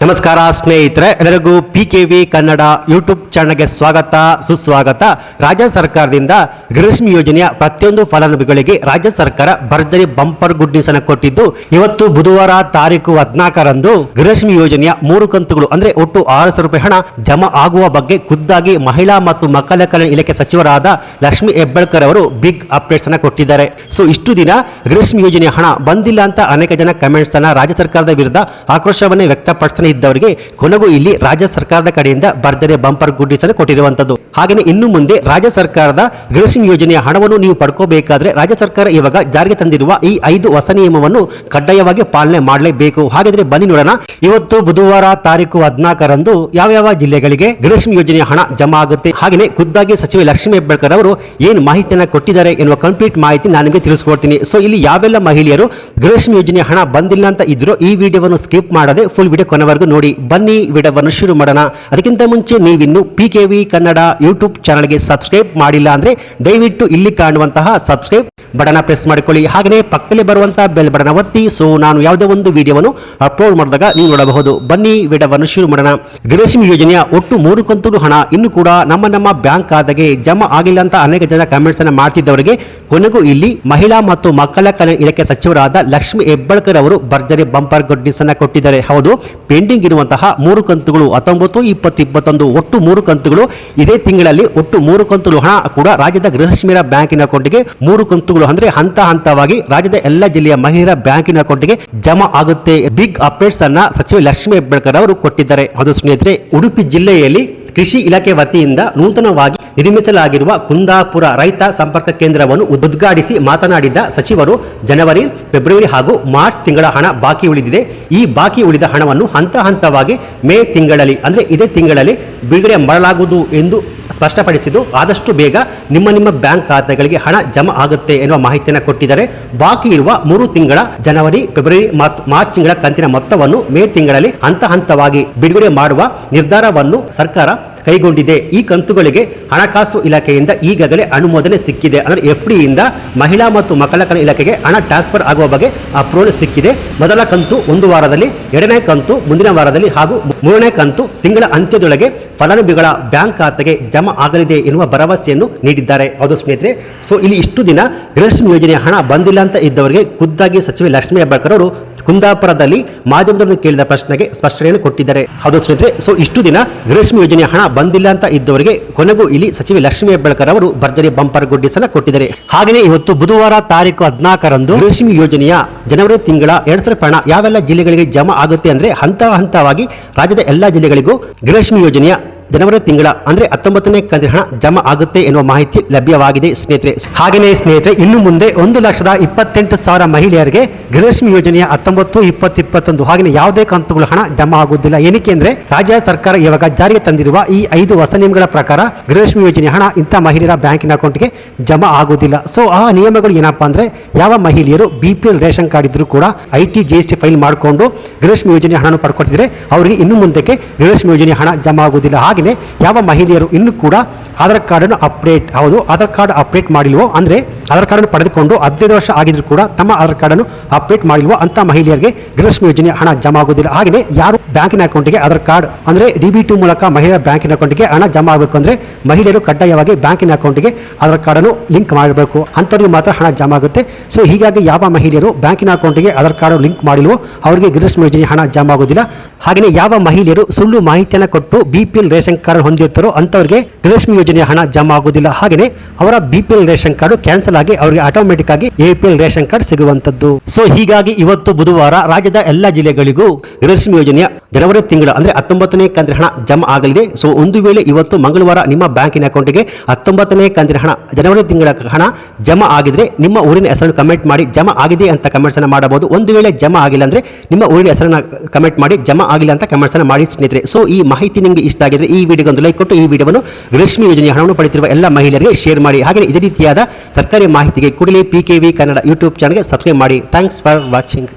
ನಮಸ್ಕಾರ ಸ್ನೇಹಿತರೆ, ಎಲ್ಲರಿಗೂ PKV ಕನ್ನಡ ಯೂಟ್ಯೂಬ್ ಚಾನಲ್ಗೆ ಸ್ವಾಗತ ಸುಸ್ವಾಗತ. ರಾಜ್ಯ ಸರ್ಕಾರದಿಂದ ಗೃಹಲಕ್ಷ್ಮಿ ಯೋಜನೆಯ ಪ್ರತಿಯೊಂದು ಫಲಾನುಭವಿಗಳಿಗೆ ರಾಜ್ಯ ಸರ್ಕಾರ ಭರ್ಜರಿ ಬಂಪರ್ ಗುಡ್ ನ್ಯೂಸ್ ಅನ್ನು ಕೊಟ್ಟಿದ್ದು, ಇವತ್ತು ಬುಧವಾರ ತಾರೀಕು 14ರಂದು ಗೃಹಲಕ್ಷ್ಮಿ ಯೋಜನೆಯ 3 ಕಂತುಗಳು ಅಂದ್ರೆ ಒಟ್ಟು 6,000 ರೂಪಾಯಿ ಹಣ ಜಮಾ ಆಗುವ ಬಗ್ಗೆ ಖುದ್ದಾಗಿ ಮಹಿಳಾ ಮತ್ತು ಮಕ್ಕಳ ಕಲ್ಯಾಣ ಇಲಾಖೆ ಸಚಿವರಾದ ಲಕ್ಷ್ಮಿ ಹೆಬ್ಬಾಳ್ಕರ್ ಅವರು ಬಿಗ್ ಅಪ್ಡೇಟ್ಸ್ ಅನ್ನು ಕೊಟ್ಟಿದ್ದಾರೆ. ಸೊ ಇಷ್ಟು ದಿನ ಗೃಹಲಕ್ಷ್ಮಿ ಯೋಜನೆಯ ಹಣ ಬಂದಿಲ್ಲ ಅಂತ ಅನೇಕ ಜನ ಕಮೆಂಟ್ಸ್ ಅನ್ನ ರಾಜ್ಯ ಸರ್ಕಾರದ ವಿರುದ್ಧ ಆಕ್ರೋಶವನ್ನೇ ವ್ಯಕ್ತಪಡಿಸ್ತಾನೆ ಇದ್ದವರಿಗೆ ಕೊನೆಗೂ ಇಲ್ಲಿ ರಾಜ್ಯ ಸರ್ಕಾರದ ಕಡೆಯಿಂದ ಭರ್ಜರಿ ಬಂಪರ್ ಗುಡ್ ನ್ಯೂಸ್ ಅನ್ನು ಕೊಟ್ಟಿರುವಂತದ್ದು. ಹಾಗೆಯೇ ಇನ್ನು ಮುಂದೆ ರಾಜ್ಯ ಸರ್ಕಾರದ ಗೃಹಲಕ್ಷ್ಮಿ ಯೋಜನೆಯ ಹಣವನ್ನು ನೀವು ಪಡ್ಕೋಬೇಕಾದ್ರೆ ರಾಜ್ಯ ಸರ್ಕಾರ ಇವಾಗ ಜಾರಿಗೆ ತಂದಿರುವ ಈ 5 ಹೊಸ ನಿಯಮವನ್ನು ಕಡ್ಡಾಯವಾಗಿ ಪಾಲನೆ ಮಾಡಲೇಬೇಕು. ಹಾಗಾದ್ರೆ ಬನ್ನಿ ನೋಡೋಣ, ಇವತ್ತು ಬುಧವಾರ ತಾರೀಕು 14ರಂದು ಯಾವ ಜಿಲ್ಲೆಗಳಿಗೆ ಗೃಹಲಕ್ಷ್ಮಿ ಯೋಜನೆಯ ಹಣ ಜಮಾ ಆಗುತ್ತೆ, ಹಾಗೆಯೇ ಖುದ್ದಾಗಿ ಸಚಿವ ಲಕ್ಷ್ಮಿ ಹೆಬ್ಬಾಳ್ಕರ್ ಅವರು ಏನು ಮಾಹಿತಿಯನ್ನು ಕೊಟ್ಟಿದ್ದಾರೆ ಎನ್ನುವ ಕಂಪ್ಲೀಟ್ ಮಾಹಿತಿ ನಾನು ನಿಮಗೆ ತಿಳಿಸ್ಕೊಡ್ತೀನಿ. ಸೊ ಇಲ್ಲಿ ಯಾವೆಲ್ಲ ಮಹಿಳೆಯರು ಗೃಹಲಕ್ಷ್ಮಿ ಯೋಜನೆಯ ಹಣ ಬಂದಿಲ್ಲ ಅಂತ ಇದ್ರು ಈ ವಿಡಿಯೋವನ್ನು ಸ್ಕಿಪ್ ಮಾಡದೆ ಫುಲ್ ವಿಡಿಯೋ ಕೊನೆವರೆಗೂ ನೋಡಿ. ಬನ್ನಿ ವಿಡಿಯೋವನ್ನು ಶುರು ಮಾಡೋಣ. ಅದಕ್ಕಿಂತ ಮುಂಚೆ ನೀವಿನ್ನು PKV ಕನ್ನಡ ಯೂಟ್ಯೂಬ್ ಚಾನಲ್ಗೆ ಸಬ್ಸ್ಕ್ರೈಬ್ ಮಾಡಿಲ್ಲ ಅಂದ್ರೆ ದಯವಿಟ್ಟು ಇಲ್ಲಿ ಕಾಣುವಂತಹ ಸಬ್ಸ್ಕ್ರೈಬ್ ಬಟನ್ ಪ್ರೆಸ್ ಮಾಡಿಕೊಳ್ಳಿ. ಹಾಗೆಯೇ ಪಕ್ಕದಲ್ಲಿ ಬರುವಂತಹ ಬೆಲ್ ಬಟನ್ ಒತ್ತಿ. ಸೊ ನಾನು ಯಾವುದೇ ಒಂದು ವಿಡಿಯೋವನ್ನು ಅಪ್ಲೋಡ್ ಮಾಡಿದಾಗ ನೀವು ನೋಡಬಹುದು. ಬನ್ನಿ ವಿಡಿಯೋವನ್ನು ಶುರು ಮಾಡೋಣ. ಗೃಹಲಕ್ಷ್ಮಿ ಯೋಜನೆಯ ಒಟ್ಟು 3 ಕಂತುಗಳು ಹಣ ಇನ್ನು ಕೂಡ ನಮ್ಮ ಬ್ಯಾಂಕ್ ಖಾತೆಗೆ ಜಮಾ ಆಗಿಲ್ಲ ಅಂತ ಅನೇಕ ಜನ ಕಮೆಂಟ್ಸ್ ಅನ್ನು ಮಾಡ್ತಿದ್ದವರಿಗೆ ಕೊನೆಗೂ ಇಲ್ಲಿ ಮಹಿಳಾ ಮತ್ತು ಮಕ್ಕಳ ಕಲ್ಯಾಣ ಇಲಾಖೆ ಸಚಿವರಾದ ಲಕ್ಷ್ಮಿ ಹೆಬ್ಬಾಳ್ಕರ್ ಅವರು ಭರ್ಜರಿ ಬಂಪರ್ ಗುಡ್ ನ್ಯೂಸ್ ಅನ್ನು ಕೊಟ್ಟಿದ್ದಾರೆ. ಹೌದು, ಪೆಂಡಿಂಗ್ ಇರುವಂತಹ 3 ಕಂತುಗಳು 19, 20, 21 ಒಟ್ಟು 3 ಕಂತುಗಳು ಇದೇ ತಿಂಗಳಲ್ಲಿ ಒಟ್ಟು 3 ಕಂತುಗಳು ಹಣ ಕೂಡ ರಾಜ್ಯದ ಗೃಹಲಕ್ಷ್ಮಿಯರ ಬ್ಯಾಂಕಿನ ಅಕೌಂಟ್ಗೆ 3 ಕಂತುಗಳು ಅಂದ್ರೆ ಹಂತವಾಗಿ ರಾಜ್ಯದ ಎಲ್ಲ ಜಿಲ್ಲೆಯ ಮಹಿಳೆಯರ ಬ್ಯಾಂಕಿನ ಅಕೌಂಟ್ಗೆ ಜಮಾ ಆಗುತ್ತೆ. ಬಿಗ್ ಅಪ್ಡೇಟ್ಸ್ ಅನ್ನ ಸಚಿವ ಲಕ್ಷ್ಮಿ ಹೆಬ್ಬಾಳ್ಕರ್ ಅವರು ಕೊಟ್ಟಿದ್ದಾರೆ. ಅದು ಸ್ನೇಹಿತರೆ, ಉಡುಪಿ ಜಿಲ್ಲೆಯಲ್ಲಿ ಕೃಷಿ ಇಲಾಖೆ ವತಿಯಿಂದ ನೂತನವಾಗಿ ನಿರ್ಮಿಸಲಾಗಿರುವ ಕುಂದಾಪುರ ರೈತ ಸಂಪರ್ಕ ಕೇಂದ್ರವನ್ನು ಉದ್ಘಾಟಿಸಿ ಮಾತನಾಡಿದ ಸಚಿವರು, ಜನವರಿ, ಫೆಬ್ರವರಿ ಹಾಗೂ ಮಾರ್ಚ್ ತಿಂಗಳ ಹಣ ಬಾಕಿ ಉಳಿದಿದೆ. ಈ ಬಾಕಿ ಉಳಿದ ಹಣವನ್ನು ಹಂತವಾಗಿ ಮೇ ತಿಂಗಳಲ್ಲಿ ಅಂದ್ರೆ ಇದೇ ತಿಂಗಳಲ್ಲಿ ಬಿಡುಗಡೆ ಮಾಡಲಾಗುವುದು ಎಂದು ಸ್ಪಷ್ಟಪಡಿಸಿದ್ದು, ಆದಷ್ಟು ಬೇಗ ನಿಮ್ಮ ಬ್ಯಾಂಕ್ ಖಾತೆಗಳಿಗೆ ಹಣ ಜಮಾ ಆಗುತ್ತೆ ಎನ್ನುವ ಮಾಹಿತಿಯನ್ನು ಕೊಟ್ಟಿದ್ದಾರೆ. ಬಾಕಿ ಇರುವ 3 ತಿಂಗಳ ಜನವರಿ, ಫೆಬ್ರವರಿ ಮತ್ತು ಮಾರ್ಚ್ ತಿಂಗಳ ಕಂತಿನ ಮೊತ್ತವನ್ನು ಮೇ ತಿಂಗಳಲ್ಲಿ ಹಂತವಾಗಿ ಬಿಡುಗಡೆ ಮಾಡುವ ನಿರ್ಧಾರವನ್ನು ಸರ್ಕಾರ ಕೈಗೊಂಡಿದೆ. ಈ ಕಂತುಗಳಿಗೆ ಹಣಕಾಸು ಇಲಾಖೆಯಿಂದ ಈಗಾಗಲೇ ಅನುಮೋದನೆ ಸಿಕ್ಕಿದೆ. ಅಂದರೆ FD ಇಂದ ಮಹಿಳಾ ಮತ್ತು ಮಕ್ಕಳ ಕಲ್ಯಾಣ ಇಲಾಖೆಗೆ ಹಣ ಟ್ರಾನ್ಸ್ಫರ್ ಆಗುವ ಬಗ್ಗೆ ಅಪ್ರೂವಲ್ ಸಿಕ್ಕಿದೆ. ಮೊದಲ ಕಂತು 1 ವಾರದಲ್ಲಿ, 2ನೇ ಕಂತು ಮುಂದಿನ ವಾರದಲ್ಲಿ ಹಾಗೂ 3ನೇ ಕಂತು ತಿಂಗಳ ಅಂತ್ಯದೊಳಗೆ ಫಲಾನುಭವಿಗಳ ಬ್ಯಾಂಕ್ ಖಾತೆಗೆ ಜಮಾ ಆಗಲಿದೆ ಎನ್ನುವ ಭರವಸೆಯನ್ನು ನೀಡಿದ್ದಾರೆ. ಹೌದು ಸ್ನೇಹಿತರೆ, ಸೊ ಇಲ್ಲಿ ಇಷ್ಟು ದಿನ ಗೃಹಲಕ್ಷ್ಮಿ ಯೋಜನೆಯ ಹಣ ಬಂದಿಲ್ಲ ಅಂತ ಇದ್ದವರಿಗೆ ಖುದ್ದಾಗಿ ಸಚಿವ ಲಕ್ಷ್ಮಿ ಹೆಬ್ಬಾಳ್ಕರ್ ಅವರು ಕುಂದಾಪುರದಲ್ಲಿ ಮಾಧ್ಯಮದವರು ಕೇಳಿದ ಪ್ರಶ್ನೆಗೆ ಸ್ಪಷ್ಟನೆಯನ್ನು ಕೊಟ್ಟಿದ್ದಾರೆ. ಹೌದು ಸ್ನೇಹಿತರೆ, ಸೊ ಇಷ್ಟು ದಿನ ಗೃಹಲಕ್ಷ್ಮಿ ಯೋಜನೆಯ ಹಣ ಬಂದಿಲ್ಲ ಅಂತ ಇದ್ದವರಿಗೆ ಕೊನೆಗೂ ಇಲ್ಲಿ ಸಚಿವ ಲಕ್ಷ್ಮಿ ಹೆಬ್ಬಾಳ್ಕರ್ ಅವರು ಭರ್ಜರಿ ಬಂಪರ್ ಗುಡ್ ನ್ಯೂಸ್ ಅನ್ನು ಕೊಟ್ಟಿದ್ದಾರೆ. ಹಾಗೆಯೇ ಇವತ್ತು ಬುಧವಾರ ತಾರೀಕು 14ರಂದು ಗೃಹಲಕ್ಷ್ಮಿ ಯೋಜನೆಯ ಜನವರಿ ತಿಂಗಳ 2,000 ರೂಪಾಯಿ ಹಣ ಯಾವೆಲ್ಲ ಜಿಲ್ಲೆಗಳಿಗೆ ಜಮಾ ಆಗುತ್ತೆ ಅಂದ್ರೆ ಹಂತವಾಗಿ ರಾಜ್ಯದ ಎಲ್ಲಾ ಜಿಲ್ಲೆಗಳಿಗೂ ಗೃಹಲಕ್ಷ್ಮಿ ಯೋಜನೆಯ ಜನವರಿ ತಿಂಗಳ ಅಂದ್ರೆ 19ನೇ ಕಂತಿನ ಹಣ ಜಮಾ ಆಗುತ್ತೆ ಎನ್ನುವ ಮಾಹಿತಿ ಲಭ್ಯವಾಗಿದೆ ಸ್ನೇಹಿತರೆ. ಹಾಗೆಯೇ ಸ್ನೇಹಿತರೆ, ಇನ್ನು ಮುಂದೆ 1,28,000 ಮಹಿಳೆಯರಿಗೆ ಗೃಹಲಕ್ಷ್ಮಿ ಯೋಜನೆಯ 19, 20, 21 ಹಾಗೆಯೇ ಯಾವುದೇ ಕಂತುಗಳ ಹಣ ಜಮಾ ಆಗುವುದಿಲ್ಲ. ಏನಕ್ಕೆ ಅಂದ್ರೆ ರಾಜ್ಯ ಸರ್ಕಾರ ಇವಾಗ ಜಾರಿಗೆ ತಂದಿರುವ ಈ 5 ಹೊಸ ನಿಯಮಗಳ ಪ್ರಕಾರ ಗೃಹಲಕ್ಷ್ಮಿ ಯೋಜನೆಯ ಹಣ ಇಂಥ ಮಹಿಳೆಯರ ಬ್ಯಾಂಕಿನ ಅಕೌಂಟ್ಗೆ ಜಮಾ ಆಗುವುದಿಲ್ಲ. ಸೊ ಆ ನಿಯಮಗಳು ಏನಪ್ಪಾ ಅಂದ್ರೆ, ಯಾವ ಮಹಿಳೆಯರು BPL ರೇಷನ್ ಕಾರ್ಡ್ ಇದ್ರೂ ಕೂಡ IT GST ಫೈಲ್ ಮಾಡಿಕೊಂಡು ಗೃಹಲಕ್ಷ್ಮಿ ಯೋಜನೆಯ ಹಣ ಪಡ್ಕೊಳ್ತಿದ್ರೆ ಅವರಿಗೆ ಇನ್ನು ಮುಂದಕ್ಕೆ ಗೃಹಲಕ್ಷ್ಮಿ ಯೋಜನೆಯ ಹಣ ಜಮಾ ಆಗುವುದಿಲ್ಲ. ಹಾಗೆ ಯಾವ ಮಹಿಳೆಯರು ಇನ್ನು ಕೂಡ ಆಧಾರ್ ಕಾರ್ಡ್ ಅಪ್ಡೇಟ್ ಮಾಡಿಲ್ವೋ ಅಂದ್ರೆ ಆಧಾರ್ ಕಾರ್ಡ್ ಪಡೆದುಕೊಂಡು 15 ವರ್ಷ ಆಗಿದ್ರು ಕೂಡ ತಮ್ಮ ಆಧಾರ್ ಕಾರ್ಡ್ ಅಪ್ಡೇಟ್ ಮಾಡಿಲ್ವೋ ಅಂತ ಮಹಿಳೆಯರಿಗೆ ಗೃಹಲಕ್ಷ್ಮಿ ಯೋಜನೆಯ ಹಣ ಜಮಾ ಆಗುವುದಿಲ್ಲ. ಹಾಗೆಯೇ ಯಾರು ಬ್ಯಾಂಕಿನ ಅಕೌಂಟ್ಗೆ ಆಧಾರ್ ಕಾರ್ಡ್ ಅಂದ್ರೆ DBT ಮೂಲಕ ಮಹಿಳೆಯರ ಬ್ಯಾಂಕಿನ ಅಕೌಂಟ್ಗೆ ಹಣ ಜಮಾ ಆಗಬೇಕು ಅಂದ್ರೆ ಮಹಿಳೆಯರು ಕಡ್ಡಾಯವಾಗಿ ಬ್ಯಾಂಕಿನ ಅಕೌಂಟ್ಗೆ ಆಧಾರ್ ಕಾರ್ಡ್ ಅನ್ನು ಲಿಂಕ್ ಮಾಡಬೇಕು, ಅಂತವರಿಗೆ ಮಾತ್ರ ಹಣ ಜಮಾ ಆಗುತ್ತೆ. ಸೊ ಹೀಗಾಗಿ ಯಾವ ಮಹಿಳೆಯರು ಬ್ಯಾಂಕಿನ ಅಕೌಂಟ್ಗೆ ಆಧಾರ್ ಕಾರ್ಡ್ ಲಿಂಕ್ ಮಾಡಿಲ್ವೋ ಅವರಿಗೆ ಗೃಹಲಕ್ಷ್ಮಿ ಯೋಜನೆಯ ಹಣ ಜಮಾ ಆಗುವುದಿಲ್ಲ. ಹಾಗೆಯೇ ಯಾವ ಮಹಿಳೆಯರು ಸುಳ್ಳು ಮಾಹಿತಿಯನ್ನು ಕೊಟ್ಟು BPL ರೇಷನ್ ಕಾರ್ಡ್ ಹೊಂದಿರ್ತಾರೋ ಅಂತವರಿಗೆ ಗೃಹಲಕ್ಷ್ಮಿ ಯೋಜನೆಯ ಹಣ ಜಮಾ ಆಗುವುದಿಲ್ಲ. ಹಾಗೆಯೇ ಅವರ BPL ರೇಷನ್ ಕಾರ್ಡ್ ಕ್ಯಾನ್ಸಲ್ ಆಗಿ ಅವರಿಗೆ ಆಟೋಮೆಟಿಕ್ ಆಗಿ APL ರೇಷನ್ ಕಾರ್ಡ್ ಸಿಗುವಂತದ್ದು. ಸೊ ಹೀಗಾಗಿ ಇವತ್ತು ಬುಧವಾರ ರಾಜ್ಯದ ಎಲ್ಲ ಜಿಲ್ಲೆಗಳಿಗೂ ಗೃಹಲಕ್ಷ್ಮಿ ಯೋಜನೆಯ ಜನವರಿ ತಿಂಗಳ ಅಂದ್ರೆ 19ನೇ ಕಂತಿನ ಹಣ ಜಮಾ ಆಗಲಿದೆ. ಸೊ ಒಂದು ವೇಳೆ ಇವತ್ತು ಮಂಗಳವಾರ ನಿಮ್ಮ ಬ್ಯಾಂಕಿನ ಅಕೌಂಟ್ಗೆ 19ನೇ ಕಂತಿನ ಹಣ ಜನವರಿ ತಿಂಗಳ ಹಣ ಜಮಾ ಆಗಿದ್ರೆ ನಿಮ್ಮ ಊರಿನ ಹೆಸರನ್ನು ಕಮೆಂಟ್ ಮಾಡಿ ಜಮಾ ಆಗಿದೆ ಅಂತ ಕಮೆಂಟ್ಸ್ ಅನ್ನು ಮಾಡಬಹುದು. ಒಂದು ವೇಳೆ ಜಮಾ ಆಗಿಲ್ಲ ಅಂದ್ರೆ ನಿಮ್ಮ ಊರಿನ ಹೆಸರನ್ನು ಕಮೆಂಟ್ ಮಾಡಿ ಜಮಾ ಆಗಿಲ್ಲ ಅಂತ ಕಮೆಂಟ್ಸ್ ಅನ್ನು ಮಾಡಿ ಸ್ನೇಹಿತರೆ. ಸೊ ಈ ಮಾಹಿತಿ ನಿಮಗೆ ಇಷ್ಟ ಆಗಿದ್ರೆ ಈ ವಿಡಿಯೋಗೆ ಒಂದು ಲೈಕ್ ಕೊಟ್ಟು ಈ ವಿಡಿಯೋವನ್ನು ಗೃಹಲಕ್ಷ್ಮಿ ಯೋಜನೆಯ ಹಣವನ್ನು ಪಡೆಯುತ್ತಿರುವ ಎಲ್ಲ ಮಹಿಳೆಯರಿಗೆ ಶೇರ್ ಮಾಡಿ. ಹಾಗೆ ಇದೇ ರೀತಿಯಾದ ಸರ್ಕಾರಿ ಮಾಹಿತಿಗೆ ಕೂಡಲೇ PKV ಕನ್ನಡ ಯೂಟ್ಯೂಬ್ ಚಾನಲ್ಗೆ ಸಬ್ಸ್ಕ್ರೈಬ್ ಮಾಡಿ. Thanks for watching.